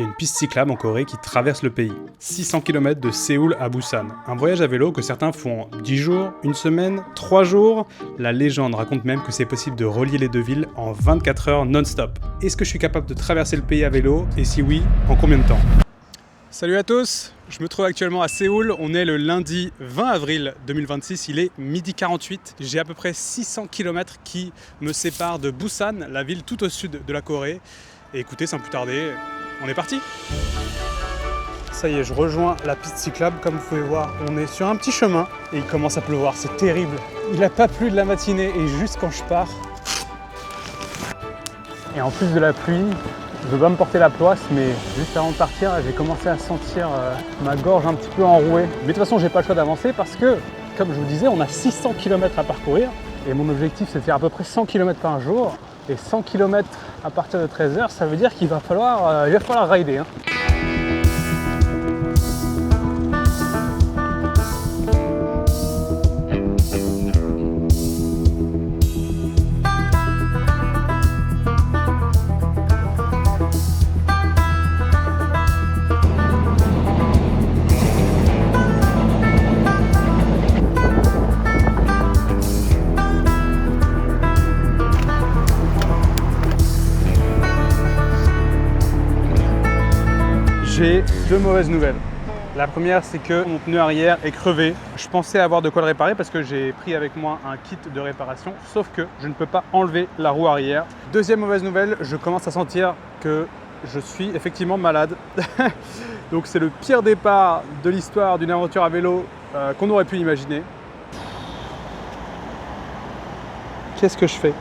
il y a une piste cyclable en Corée qui traverse le pays. 600 km de Séoul à Busan. Un voyage à vélo que certains font en 10 jours, une semaine, 3 jours. La légende raconte même que c'est possible de relier les deux villes en 24 heures non-stop. Est-ce que je suis capable de traverser le pays à vélo? Et si oui, en combien de temps? Salut à tous, je me trouve actuellement à Séoul, on est le lundi 20 avril 2026, il est midi 48. J'ai à peu près 600 km qui me séparent de Busan, la ville tout au sud de la Corée. Et écoutez, sans plus tarder, on est parti. Ça y est, je rejoins la piste cyclable, comme vous pouvez voir, on est sur un petit chemin et il commence à pleuvoir, c'est terrible. Il n'a pas plu de la matinée et juste quand je pars. Et en plus de la pluie, je veux pas me porter la poisse, mais juste avant de partir, j'ai commencé à sentir ma gorge un petit peu enrouée. Mais de toute façon, j'ai pas le choix d'avancer parce que, comme je vous disais, on a 600 km à parcourir. Et mon objectif, c'est de faire à peu près 100 km par jour. Et 100 km à partir de 13 h, ça veut dire qu'il va falloir rider. Hein. J'ai deux mauvaises nouvelles. La première, c'est que mon pneu arrière est crevé. Je pensais avoir de quoi le réparer parce que j'ai pris avec moi un kit de réparation, sauf que je ne peux pas enlever la roue arrière. Deuxième mauvaise nouvelle, je commence à sentir que je suis effectivement malade. Donc c'est le pire départ de l'histoire d'une aventure à vélo qu'on aurait pu imaginer. Qu'est-ce que je fais ?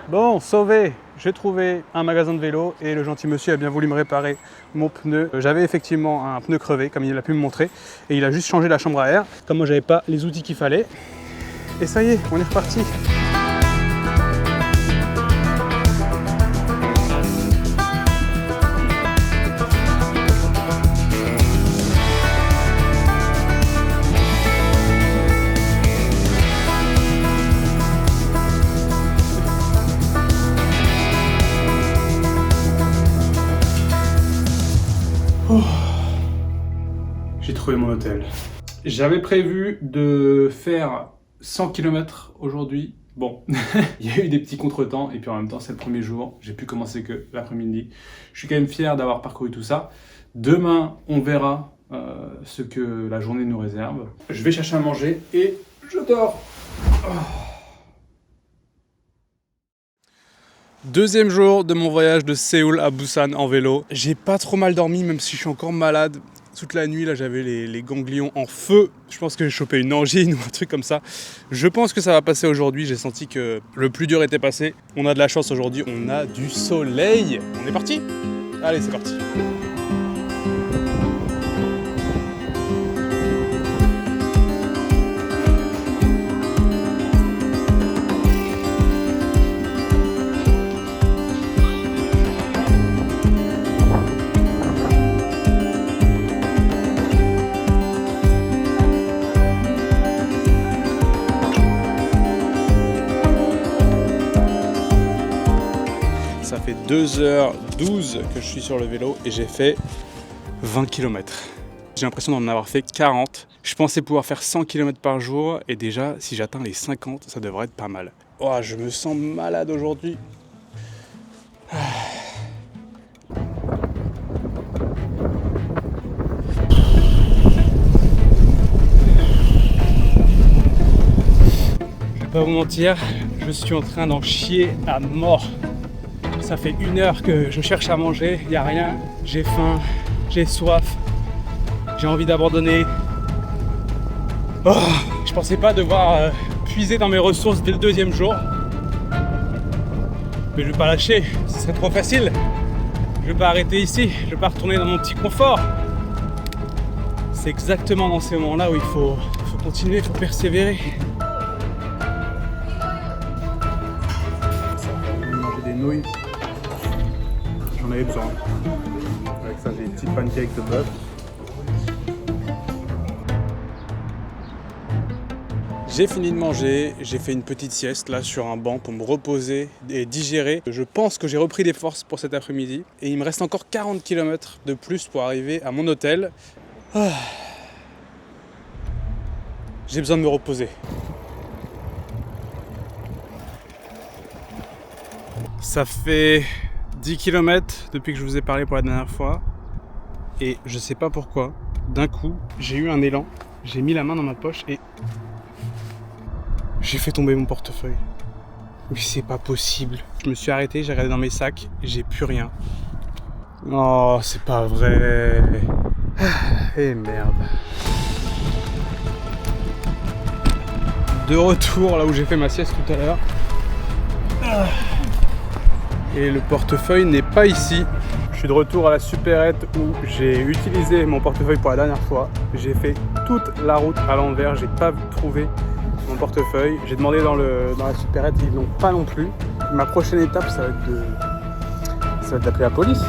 Bon, sauvé! J'ai trouvé un magasin de vélo et le gentil monsieur a bien voulu me réparer mon pneu. J'avais effectivement un pneu crevé, comme il a pu me montrer, et il a juste changé la chambre à air. Comme moi, j'avais pas les outils qu'il fallait. Et ça y est, on est reparti. J'ai trouvé mon hôtel. J'avais prévu de faire 100 km aujourd'hui. Bon, il y a eu des petits contretemps et puis en même temps c'est le premier jour. J'ai pu commencer que l'après-midi. Je suis quand même fier d'avoir parcouru tout ça. Demain, on verra ce que la journée nous réserve. Je vais chercher à manger et je dors. Deuxième jour de mon voyage de Séoul à Busan en vélo. J'ai pas trop mal dormi même si je suis encore malade. Toute la nuit, là, j'avais les ganglions en feu. Je pense que j'ai chopé une angine ou un truc comme ça. Je pense que ça va passer aujourd'hui. J'ai senti que le plus dur était passé. On a de la chance aujourd'hui. On a du soleil. On est parti ? Allez, c'est parti. Ça fait 2h12 que je suis sur le vélo et j'ai fait 20 km. J'ai l'impression d'en avoir fait 40. Je pensais pouvoir faire 100 km par jour et déjà si j'atteins les 50, ça devrait être pas mal. Oh, je me sens malade aujourd'hui. Je vais pas vous mentir, je suis en train d'en chier à mort. Ça fait 1 heure que je cherche à manger, il n'y a rien, j'ai faim, j'ai soif, j'ai envie d'abandonner. Oh, je pensais pas devoir puiser dans mes ressources dès le deuxième jour. Mais je vais pas lâcher, ce serait trop facile. Je vais pas arrêter ici, je vais pas retourner dans mon petit confort. C'est exactement dans ces moments-là où il faut continuer, il faut persévérer. Manger des nouilles. J'en avais besoin. Avec ça, j'ai des petits pancakes de bœuf. J'ai fini de manger, j'ai fait une petite sieste là sur un banc pour me reposer et digérer. Je pense que j'ai repris des forces pour cet après-midi et il me reste encore 40 km de plus pour arriver à mon hôtel. J'ai besoin de me reposer. Ça fait 10 km depuis que je vous ai parlé pour la dernière fois et je sais pas pourquoi, d'un coup j'ai eu un élan, j'ai mis la main dans ma poche et j'ai fait tomber mon portefeuille. Mais c'est pas possible. Je me suis arrêté, j'ai regardé dans mes sacs, j'ai plus rien. Oh, c'est pas vrai. Eh merde. De retour là où j'ai fait ma sieste tout à l'heure. Et le portefeuille n'est pas ici. Je suis de retour à la supérette où j'ai utilisé mon portefeuille pour la dernière fois. J'ai fait toute la route à l'envers, j'ai pas trouvé mon portefeuille. J'ai demandé dans la supérette, ils n'ont pas non plus. Ma prochaine étape, ça va être d'appeler la police.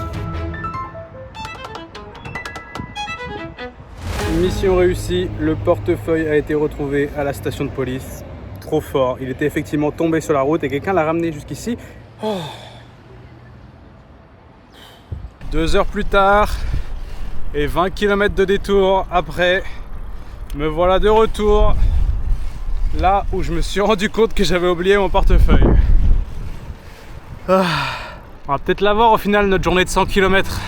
Mission réussie, le portefeuille a été retrouvé à la station de police. Trop fort, il était effectivement tombé sur la route et quelqu'un l'a ramené jusqu'ici. 2 heures plus tard et 20 km de détour après, me voilà de retour là où je me suis rendu compte que j'avais oublié mon portefeuille. On va peut-être l'avoir au final, notre journée de 100 km.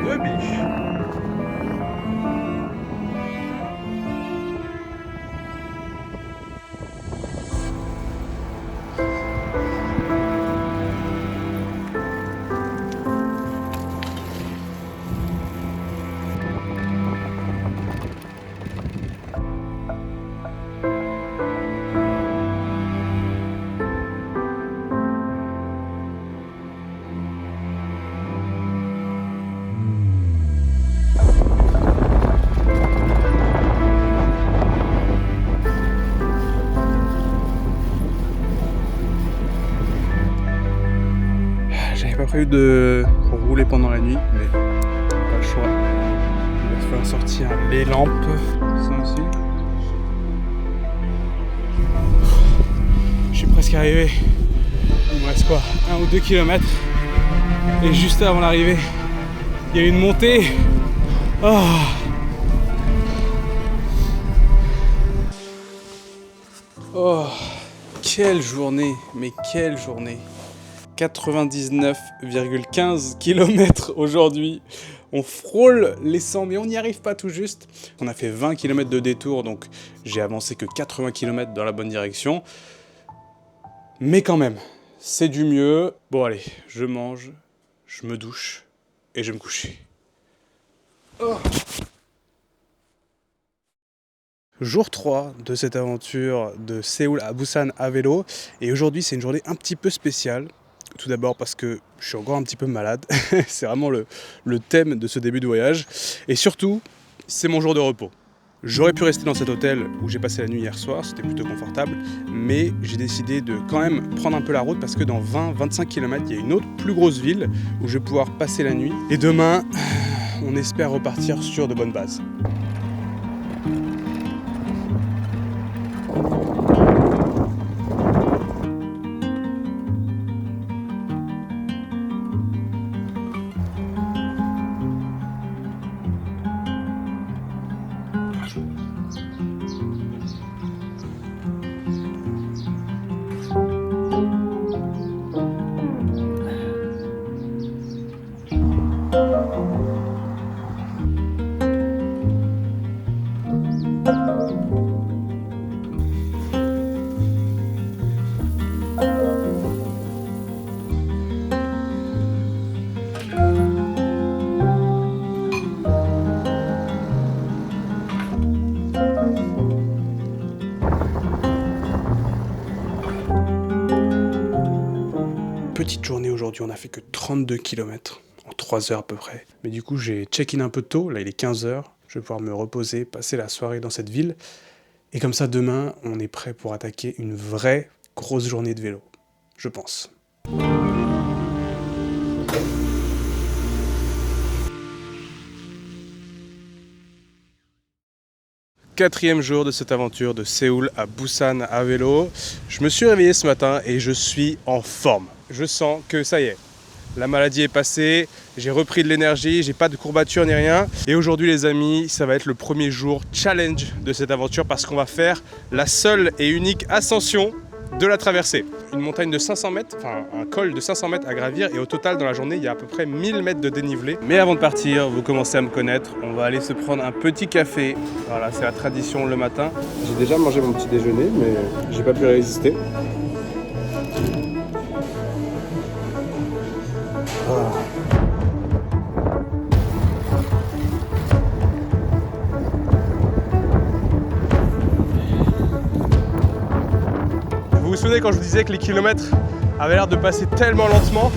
Deux biches. J'avais pas prévu de rouler pendant la nuit, mais pas le choix. Il va falloir sortir les lampes. Ça aussi. Je suis presque arrivé. Il me reste quoi, 1 ou 2 km. Et juste avant l'arrivée, il y a une montée. Oh, quelle journée, mais quelle journée. 99,15 km aujourd'hui. On frôle les 100, mais on n'y arrive pas tout juste. On a fait 20 km de détour, donc j'ai avancé que 80 km dans la bonne direction. Mais quand même, c'est du mieux. Bon allez, je mange, je me douche et je vais me coucher. Jour 3 de cette aventure de Séoul à Busan à vélo. Et aujourd'hui, c'est une journée un petit peu spéciale. Tout d'abord parce que je suis encore un petit peu malade. C'est vraiment le thème de ce début de voyage. Et surtout, c'est mon jour de repos. J'aurais pu rester dans cet hôtel où j'ai passé la nuit hier soir, c'était plutôt confortable, mais j'ai décidé de quand même prendre un peu la route parce que dans 20-25 km, il y a une autre plus grosse ville où je vais pouvoir passer la nuit. Et demain, on espère repartir sur de bonnes bases. Petite journée aujourd'hui, on a fait que 32 km en 3 heures à peu près. Mais du coup, j'ai check-in un peu tôt, là il est 15 h. Je vais pouvoir me reposer, passer la soirée dans cette ville. Et comme ça, demain, on est prêt pour attaquer une vraie grosse journée de vélo, je pense. 4e jour de cette aventure de Séoul à Busan à vélo. Je me suis réveillé ce matin et je suis en forme. Je sens que ça y est, la maladie est passée, j'ai repris de l'énergie, j'ai pas de courbatures ni rien. Et aujourd'hui les amis, ça va être le premier jour challenge de cette aventure parce qu'on va faire la seule et unique ascension de la traversée. Une montagne de 500 mètres, enfin un col de 500 mètres à gravir et au total dans la journée il y a à peu près 1000 mètres de dénivelé. Mais avant de partir, vous commencez à me connaître, on va aller se prendre un petit café. Voilà, c'est la tradition le matin. J'ai déjà mangé mon petit déjeuner mais j'ai pas pu résister. Vous vous souvenez quand je vous disais que les kilomètres avaient l'air de passer tellement lentement?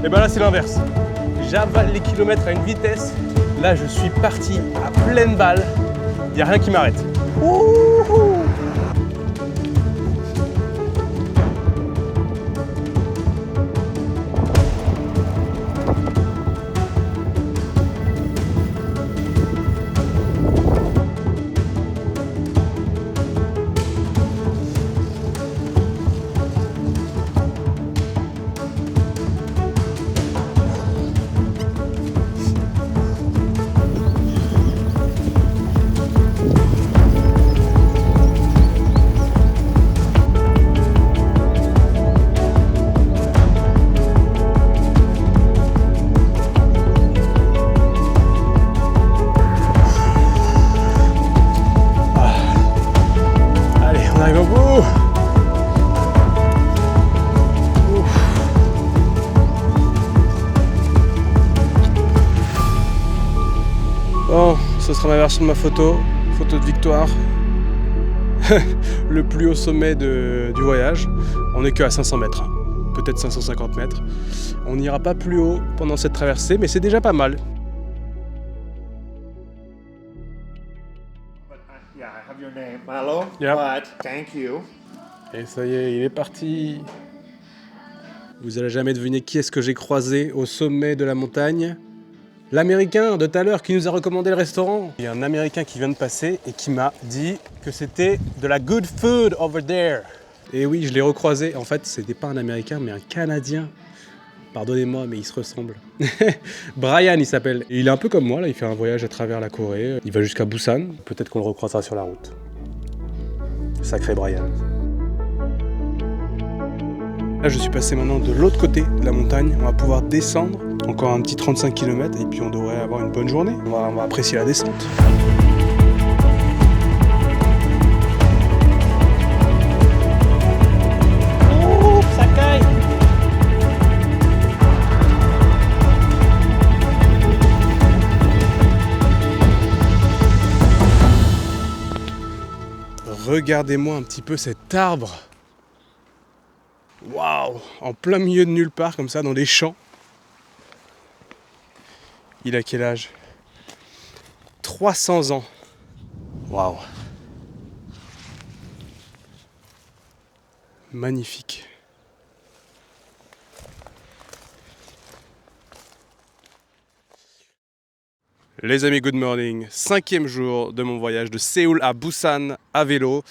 Et ben là c'est l'inverse. J'avale les kilomètres à une vitesse. Là je suis parti à pleine balle. Il n'y a rien qui m'arrête. Bon, ce sera ma version de ma photo de victoire. Le plus haut sommet du voyage. On n'est que à 500 mètres, peut-être 550 mètres. On n'ira pas plus haut pendant cette traversée, mais c'est déjà pas mal. Yeah, I have your name. Malo. Yep. But thank you. Et ça y est, il est parti. Vous allez jamais deviner qui est-ce que j'ai croisé au sommet de la montagne. L'Américain de tout à l'heure qui nous a recommandé le restaurant. Il y a un Américain qui vient de passer et qui m'a dit que c'était de la good food over there. Et oui, je l'ai recroisé. En fait, c'était pas un Américain, mais un Canadien. Pardonnez-moi, mais il se ressemble. Brian, il s'appelle. Et il est un peu comme moi, là. Il fait un voyage à travers la Corée. Il va jusqu'à Busan. Peut-être qu'on le recroisera sur la route. Sacré Brian. Là, je suis passé maintenant de l'autre côté de la montagne. On va pouvoir descendre. Encore un petit 35 km et puis on devrait avoir une bonne journée. On va apprécier la descente. Ouh, ça caille. Regardez-moi un petit peu cet arbre. Waouh! En plein milieu de nulle part, comme ça, dans les champs. Il a quel âge? 300 ans. Waouh. Magnifique. Les amis, good morning. 5e jour de mon voyage de Séoul à Busan à vélo.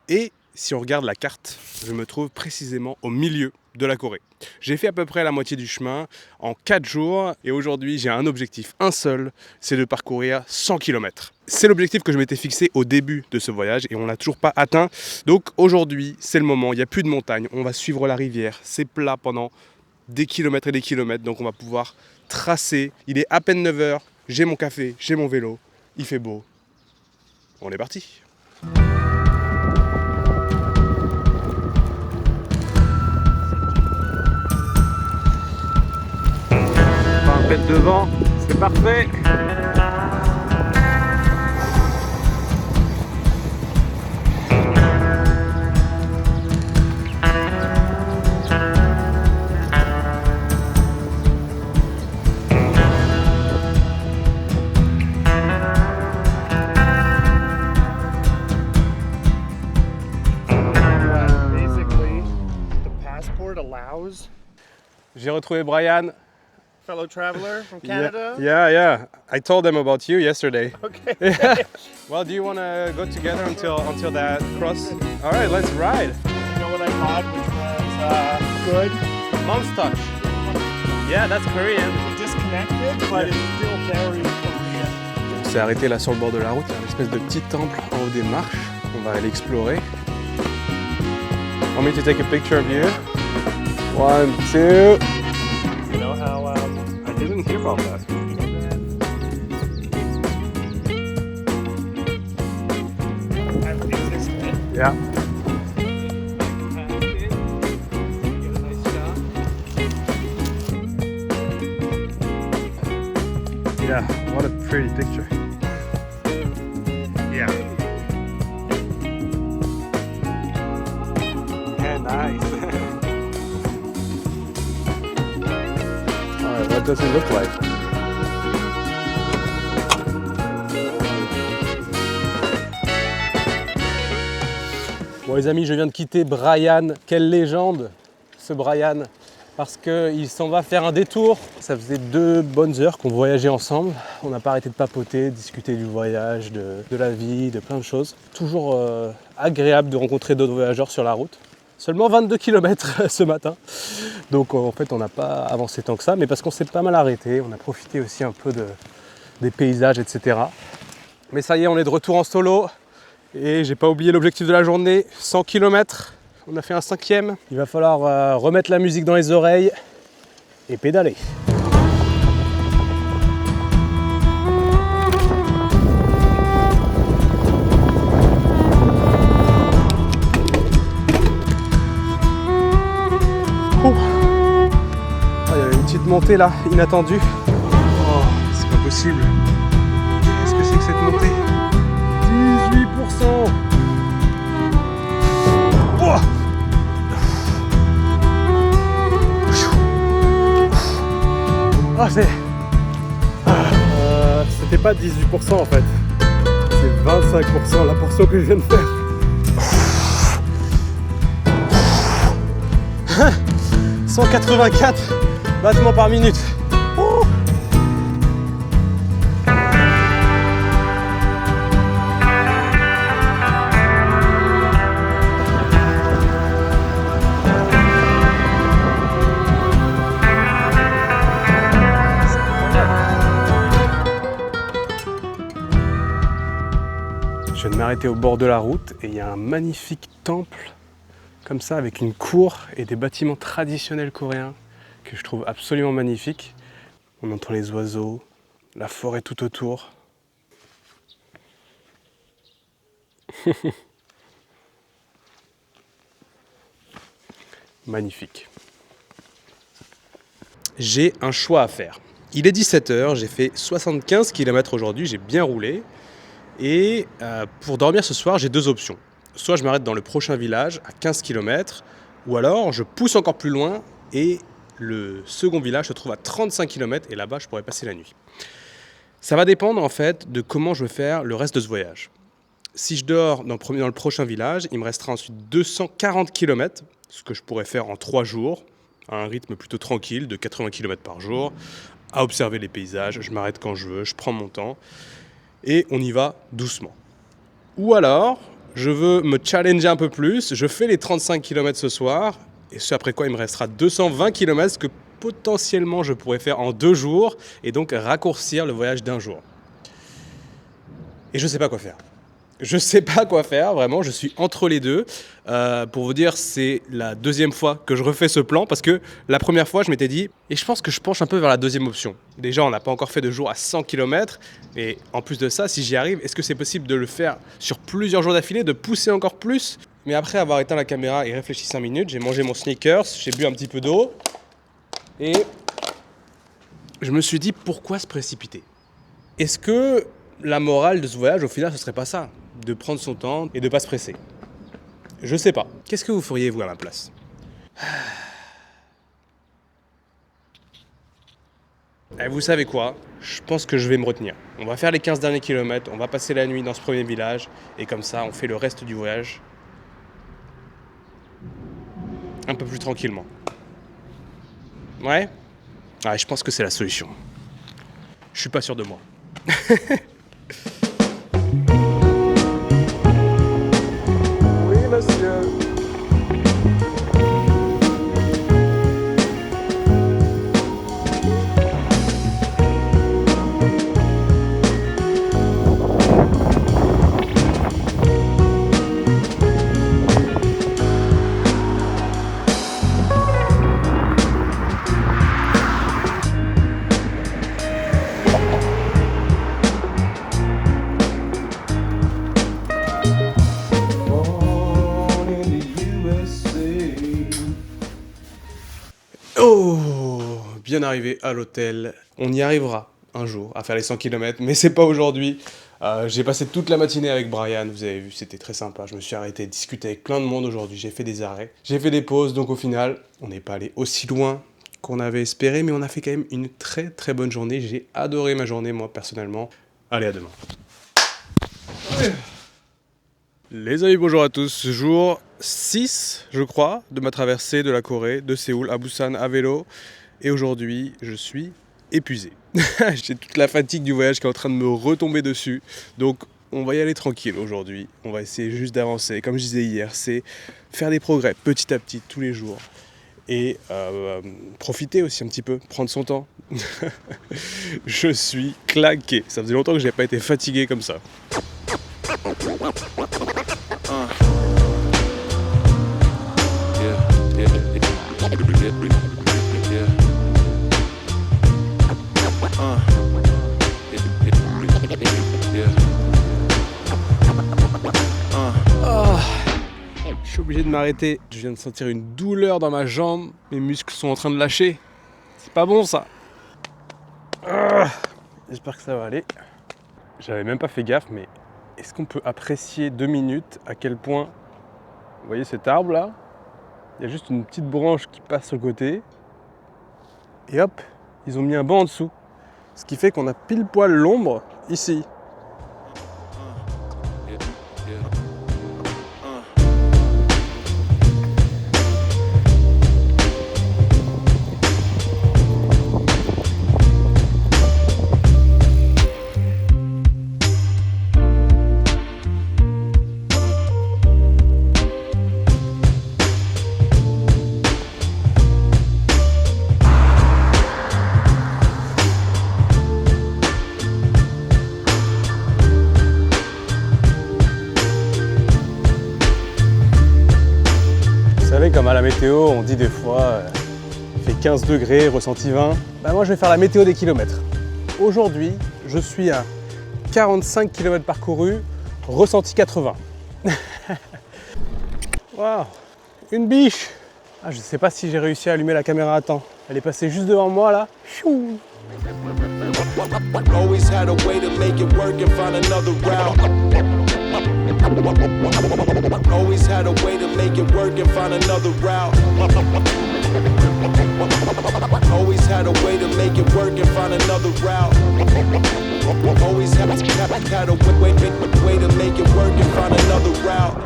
Et si on regarde la carte, je me trouve précisément au milieu de la Corée. J'ai fait à peu près la moitié du chemin en 4 jours et aujourd'hui j'ai un objectif, un seul, c'est de parcourir 100 km. C'est l'objectif que je m'étais fixé au début de ce voyage et on ne l'a toujours pas atteint. Donc aujourd'hui c'est le moment, il n'y a plus de montagne, on va suivre la rivière, c'est plat pendant des kilomètres et des kilomètres, donc on va pouvoir tracer. Il est à peine 9 h, j'ai mon café, j'ai mon vélo, il fait beau, on est parti. Devant, c'est parfait. J'ai retrouvé Brian. fellow traveler from Canada. Yeah. I told them about you yesterday. Okay. Well, do you want to go together until that cross? All right, let's ride. You know what I bought, which was good? Mom's touch. Yeah, that's Korean. Disconnected, but it's still very Korean. On s'est arrêté là sur le bord de la route. Il y a une espèce de petit temple en haut des marches. On va aller explorer. Want me to take a picture of you? 1, 2. You know how I didn't hear about that. I've existed. Yeah. Yeah, what a pretty picture. Yeah. Yeah, nice. Alright, what does it look like? Bon les amis, je viens de quitter Brian. Quelle légende ce Brian, parce qu'il s'en va faire un détour. Ça faisait 2 bonnes heures qu'on voyageait ensemble. On n'a pas arrêté de papoter, de discuter du voyage, de la vie, de plein de choses. Toujours agréable de rencontrer d'autres voyageurs sur la route. Seulement 22 km ce matin. Donc en fait on n'a pas avancé tant que ça, mais parce qu'on s'est pas mal arrêté. On a profité aussi un peu des paysages, etc. Mais ça y est, on est de retour en solo. Et j'ai pas oublié l'objectif de la journée, 100 km. On a fait un 5e. Il va falloir remettre la musique dans les oreilles et pédaler. Oh, il y avait une petite montée là, inattendue. Oh, c'est pas possible. Qu'est-ce que c'est que cette montée? 18%. Oh, ah, c'était pas 18% en fait. C'est 25% la portion que je viens de faire. 184 battements par minute. Oh. Je viens de m'arrêter au bord de la route et il y a un magnifique temple comme ça avec une cour et des bâtiments traditionnels coréens que je trouve absolument magnifiques. On entend les oiseaux, la forêt tout autour. Magnifique. J'ai un choix à faire. Il est 17h, j'ai fait 75 km aujourd'hui, j'ai bien roulé. Et pour dormir ce soir, j'ai 2 options. Soit je m'arrête dans le prochain village à 15 km, ou alors je pousse encore plus loin et le second village se trouve à 35 km et là-bas je pourrais passer la nuit. Ça va dépendre en fait de comment je vais faire le reste de ce voyage. Si je dors dans le prochain village, il me restera ensuite 240 km, ce que je pourrais faire en 3 jours, à un rythme plutôt tranquille de 80 km par jour, à observer les paysages, je m'arrête quand je veux, je prends mon temps. Et on y va doucement. Ou alors, je veux me challenger un peu plus, je fais les 35 km ce soir, et ce après quoi il me restera 220 km, ce que potentiellement je pourrais faire en 2 jours, et donc raccourcir le voyage d'1 jour. Et je ne sais pas quoi faire. Je ne sais pas quoi faire, vraiment, je suis entre les deux. Pour vous dire, c'est la 2e fois que je refais ce plan, parce que la première fois, je m'étais dit, et je pense que je penche un peu vers la 2e option. Déjà, on n'a pas encore fait de jour à 100 km, et en plus de ça, si j'y arrive, est-ce que c'est possible de le faire sur plusieurs jours d'affilée, de pousser encore plus? Mais après avoir éteint la caméra et réfléchi 5 minutes, j'ai mangé mon sneakers, j'ai bu un petit peu d'eau, et je me suis dit, pourquoi se précipiter? Est-ce que la morale de ce voyage, au final, ce serait pas ça? De prendre son temps et de pas se presser. Je sais pas. Qu'est-ce que vous feriez, vous, à ma place? Et vous savez quoi? Je pense que je vais me retenir. On va faire les 15 derniers kilomètres, on va passer la nuit dans ce premier village, et comme ça, on fait le reste du voyage un peu plus tranquillement. Ouais? Ah, je pense que c'est la solution. Je suis pas sûr de moi. Oui, monsieur. Oh, bien arrivé à l'hôtel. On y arrivera un jour à faire les 100 km, mais c'est pas aujourd'hui. J'ai passé toute la matinée avec Brian, vous avez vu, c'était très sympa. Je me suis arrêté, discuté avec plein de monde aujourd'hui. J'ai fait des arrêts, j'ai fait des pauses, donc au final, on n'est pas allé aussi loin qu'on avait espéré, mais on a fait quand même une très très bonne journée. J'ai adoré ma journée, moi personnellement. Allez, à demain. Les amis, bonjour à tous. Jour 6, je crois, de ma traversée de la Corée, de Séoul à Busan à vélo. Et aujourd'hui, je suis épuisé. J'ai toute la fatigue du voyage qui est en train de me retomber dessus. Donc, on va y aller tranquille aujourd'hui. On va essayer juste d'avancer. Comme je disais hier, c'est faire des progrès petit à petit, tous les jours. Et profiter aussi un petit peu, prendre son temps. Je suis claqué. Ça faisait longtemps que je n'avais pas été fatigué comme ça. Je suis obligé de m'arrêter. Je viens de sentir une douleur dans ma jambe. Mes muscles sont en train de lâcher. C'est pas bon ça. J'espère que ça va aller. J'avais même pas fait gaffe, mais est-ce qu'on peut apprécier 2 minutes à quel point, vous voyez cet arbre là, il y a juste une petite branche qui passe sur le côté. Et hop, ils ont mis un banc en dessous. Ce qui fait qu'on a pile poil l'ombre ici. Comme à la météo, on dit des fois il fait 15 degrés, ressenti 20. Bah moi je vais faire la météo des kilomètres. Aujourd'hui, je suis à 45 km parcourus, ressenti 80. Waouh, une biche. Ah, je sais pas si j'ai réussi à allumer la caméra à temps. Elle est passée juste devant moi là. Chou. Always had a way to make it work and find another route. Always had a way to make it work and find another route. Always had a way to make it work and find another route. Always had a way to make it work and find another route.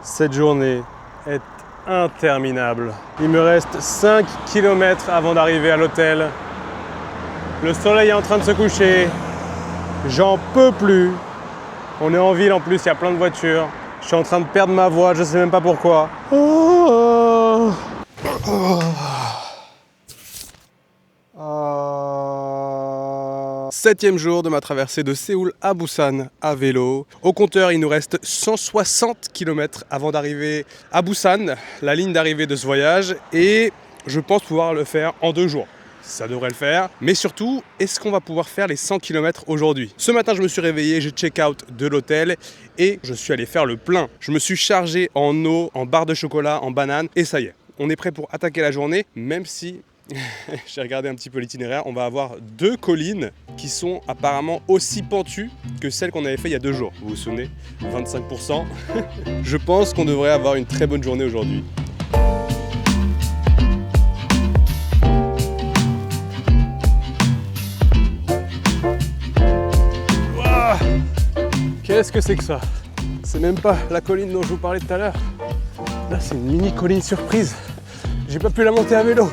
Cette journée est interminable. Il me reste 5 km avant d'arriver à l'hôtel. Le soleil est en train de se coucher. J'en peux plus. On est en ville en plus, il y a plein de voitures. Je suis en train de perdre ma voix, je sais même pas pourquoi. Oh. Oh. Oh. 7e jour de ma traversée de Séoul à Busan à vélo. Au compteur, il nous reste 160 km avant d'arriver à Busan, la ligne d'arrivée de ce voyage. Et je pense pouvoir le faire en 2 jours. Ça devrait le faire, mais surtout, est-ce qu'on va pouvoir faire les 100 km aujourd'hui? Ce matin, je me suis réveillé, j'ai check-out de l'hôtel et je suis allé faire le plein. Je me suis chargé en eau, en barre de chocolat, en banane et ça y est, on est prêt pour attaquer la journée, même si, j'ai regardé un petit peu l'itinéraire, on va avoir 2 collines qui sont apparemment aussi pentues que celles qu'on avait fait il y a 2 jours. Vous vous souvenez? 25%. Je pense qu'on devrait avoir une très bonne journée aujourd'hui. Qu'est-ce que c'est que ça? C'est même pas la colline dont je vous parlais tout à l'heure. Là, c'est une mini colline surprise. J'ai pas pu la monter à vélo.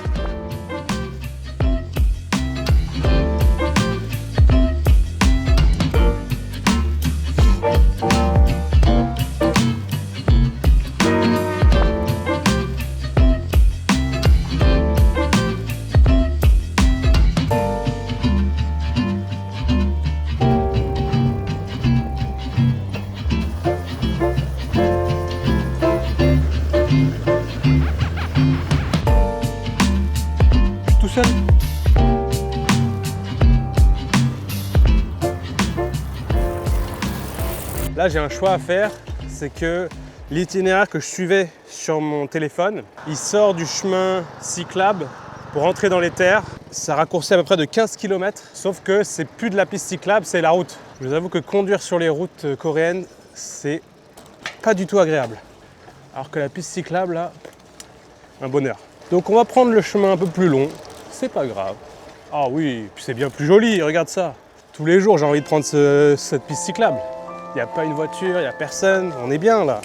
Là, j'ai un choix à faire, c'est que l'itinéraire que je suivais sur mon téléphone, il sort du chemin cyclable pour rentrer dans les terres. Ça raccourcit à peu près de 15 km, sauf que c'est plus de la piste cyclable, c'est la route. Je vous avoue que conduire sur les routes coréennes, c'est pas du tout agréable. Alors que la piste cyclable, là, un bonheur. Donc on va prendre le chemin un peu plus long, c'est pas grave. Ah oui, puis c'est bien plus joli, regarde ça. Tous les jours, j'ai envie de prendre cette piste cyclable. Il n'y a pas une voiture, il n'y a personne, on est bien là.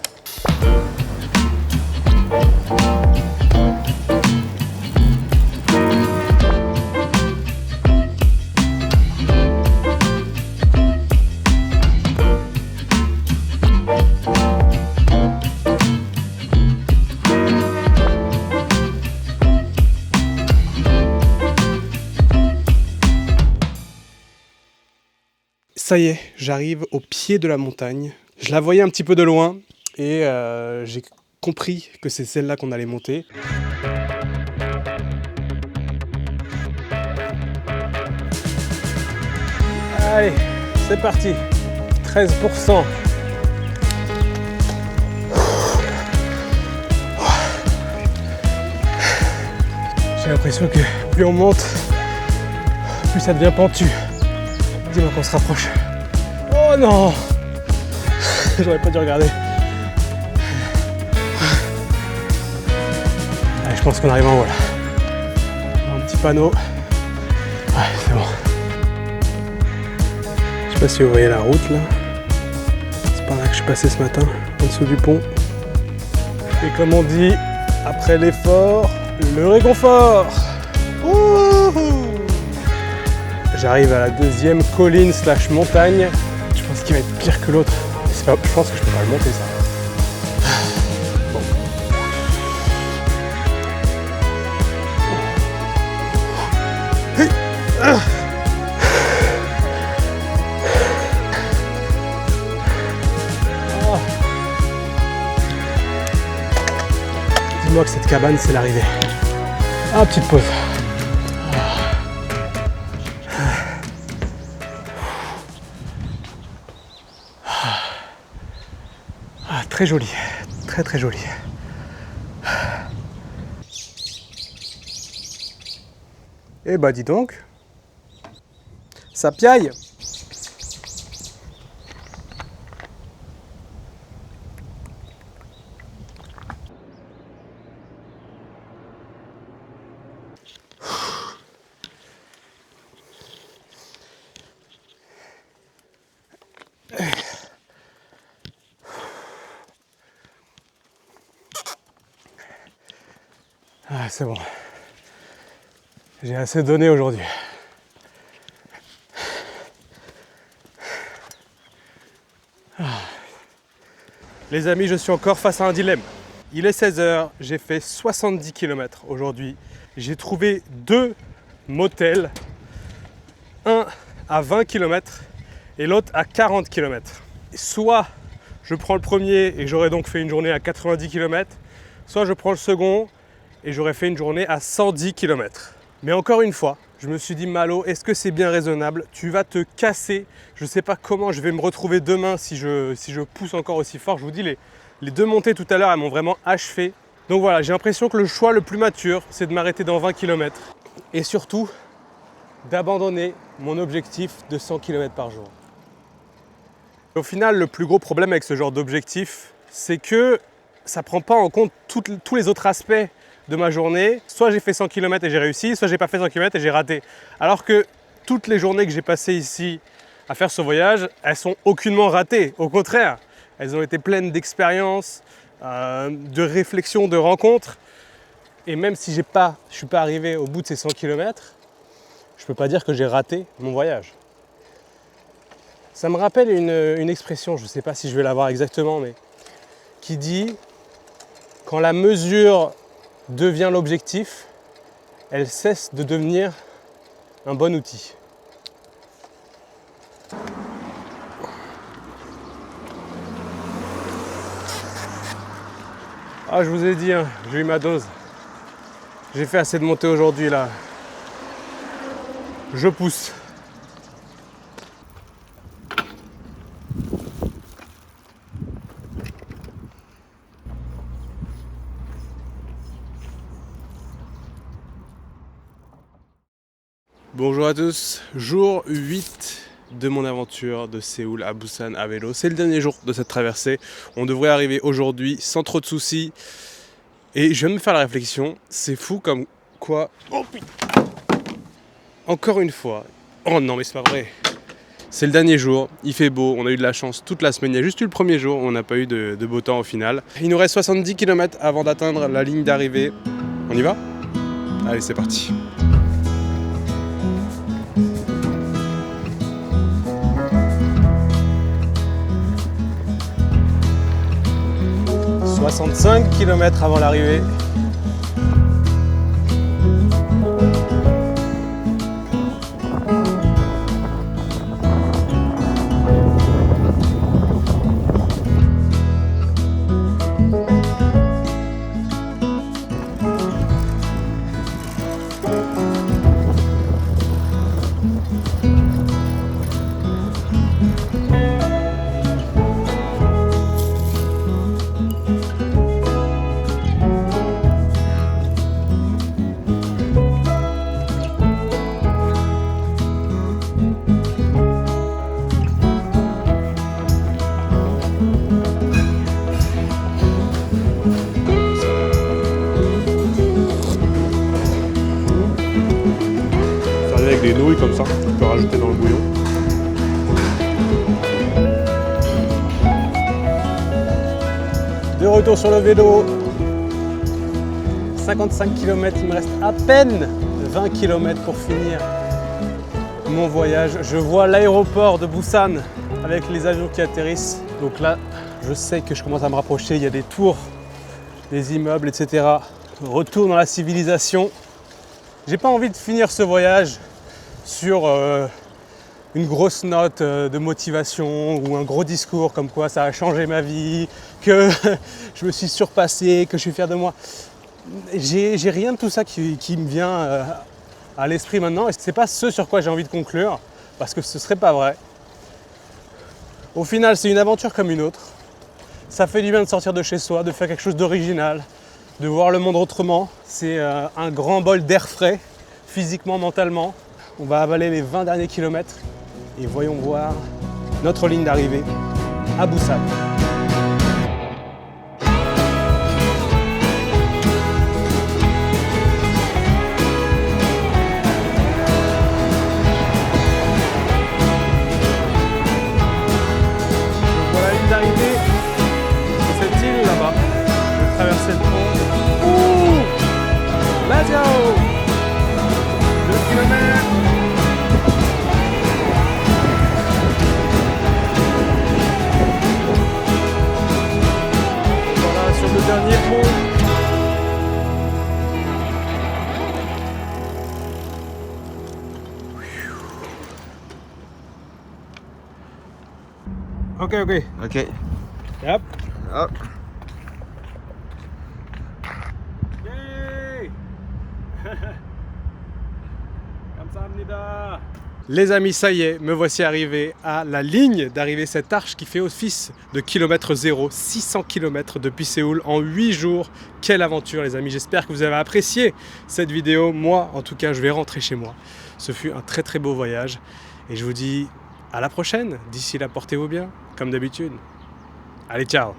Ça y est, j'arrive au pied de la montagne. Je la voyais un petit peu de loin et j'ai compris que c'est celle-là qu'on allait monter. Allez, c'est parti. 13%. J'ai l'impression que plus on monte, plus ça devient pentu. Dis-moi qu'on se rapproche. Oh non! J'aurais pas dû regarder. Allez, je pense qu'on arrive en haut là. Un petit panneau. Ouais, c'est bon. Je sais pas si vous voyez la route là. C'est par là que je suis passé ce matin, en dessous du pont. Et comme on dit, après l'effort, le réconfort. Wouhou! J'arrive à la deuxième colline / montagne. Je pense qu'il va être pire que l'autre. Je pense que je peux pas le monter ça. Bon. Dis-moi que cette cabane c'est l'arrivée. Ah, petite pause. Très joli, très très joli. Eh bah dis donc, ça piaille. Ah, c'est bon. J'ai assez donné aujourd'hui. Les amis, je suis encore face à un dilemme. Il est 16h, j'ai fait 70 km aujourd'hui. J'ai trouvé 2 motels, un à 20 km et l'autre à 40 km. Soit je prends le premier et j'aurais donc fait une journée à 90 km, soit je prends le second et j'aurais fait une journée à 110 km. Mais encore une fois, je me suis dit, Malo, est-ce que c'est bien raisonnable? Tu vas te casser. Je ne sais pas comment je vais me retrouver demain si je pousse encore aussi fort. Je vous dis, les 2 montées tout à l'heure, elles m'ont vraiment achevé. Donc voilà, j'ai l'impression que le choix le plus mature, c'est de m'arrêter dans 20 km. Et surtout, d'abandonner mon objectif de 100 km par jour. Au final, le plus gros problème avec ce genre d'objectif, c'est que ça ne prend pas en compte tous les autres aspects de ma journée. Soit j'ai fait 100 km et j'ai réussi, soit j'ai pas fait 100 km et j'ai raté. Alors que toutes les journées que j'ai passées ici à faire ce voyage, elles sont aucunement ratées. Au contraire, elles ont été pleines d'expériences, de réflexions, de rencontres. Et même si je ne suis pas arrivé au bout de ces 100 km, je ne peux pas dire que j'ai raté mon voyage. Ça me rappelle une expression, je ne sais pas si je vais l'avoir exactement, mais qui dit « Quand la mesure devient l'objectif, elle cesse de devenir un bon outil. » Ah, je vous ai dit, hein, j'ai eu ma dose. J'ai fait assez de montées aujourd'hui là. Je pousse. Bonjour à tous, jour 8 de mon aventure de Séoul à Busan à vélo. C'est le dernier jour de cette traversée. On devrait arriver aujourd'hui sans trop de soucis. Et je viens de me faire la réflexion, c'est fou comme quoi... Oh putain! Encore une fois. Oh non mais c'est pas vrai. C'est le dernier jour, il fait beau, on a eu de la chance toute la semaine. Il y a juste eu le premier jour où on n'a pas eu de beau temps au final. Il nous reste 70 km avant d'atteindre la ligne d'arrivée. On y va? Allez, c'est parti. « 65 km avant l'arrivée. » Avec des nouilles comme ça, tu peux rajouter dans le bouillon. De retour sur le vélo. 55 km, il me reste à peine 20 km pour finir mon voyage. Je vois l'aéroport de Busan avec les avions qui atterrissent. Donc là, je sais que je commence à me rapprocher. Il y a des tours, des immeubles, etc. Retour dans la civilisation. J'ai pas envie de finir ce voyage sur une grosse note de motivation ou un gros discours comme quoi ça a changé ma vie, que je me suis surpassé, que je suis fier de moi. J'ai rien de tout ça qui me vient à l'esprit maintenant et c'est pas ce sur quoi j'ai envie de conclure parce que ce serait pas vrai. Au final, c'est une aventure comme une autre. Ça fait du bien de sortir de chez soi, de faire quelque chose d'original, de voir le monde autrement. C'est un grand bol d'air frais, physiquement, mentalement. On va avaler les 20 derniers kilomètres et voyons voir notre ligne d'arrivée à Busan. Donc voilà la ligne d'arrivée, c'est cette île là-bas. Je vais traverser le pont. Ouh! Let's go! 2 km. Voilà, sur le dernier pont. Ok. Okay. Yep. Up. Yay! Les amis, ça y est, me voici arrivé à la ligne d'arrivée, cette arche qui fait office de kilomètre zéro, 600 km depuis Séoul en 8 jours. Quelle aventure les amis, j'espère que vous avez apprécié cette vidéo. Moi, en tout cas, je vais rentrer chez moi. Ce fut un très beau voyage et je vous dis à la prochaine. D'ici là, portez-vous bien, comme d'habitude. Allez, ciao!